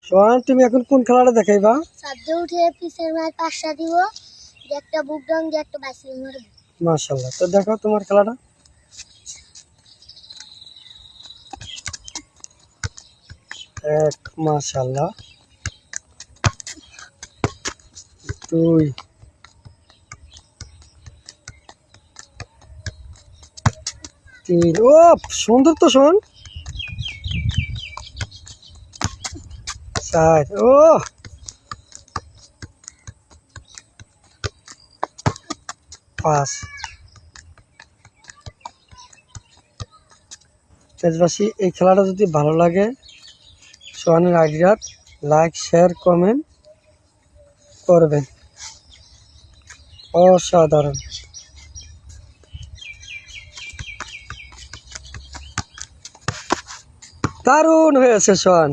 সোহান, তুমি এখন কোন খেলাটা দেখাইবা? সাদ্দে উঠে পিছের মার পাঁচটা দিব, একটা বুক ডাউন দিয়ে একটা বাইসিল মারব। মাশাআল্লাহ, তো দেখো তোমার খেলাটা। এক, মাশাআল্লাহ। দুই, তিন। ও সুন্দর তো শোন। চার। ও পাঁচ। দেশবাসী, এই খেলাটা যদি ভালো লাগে সোহানের আইডিয়াত লাইক, শেয়ার, কমেন্ট করবেন। অসাধারণ। দারুণ হয়েছে সোহান।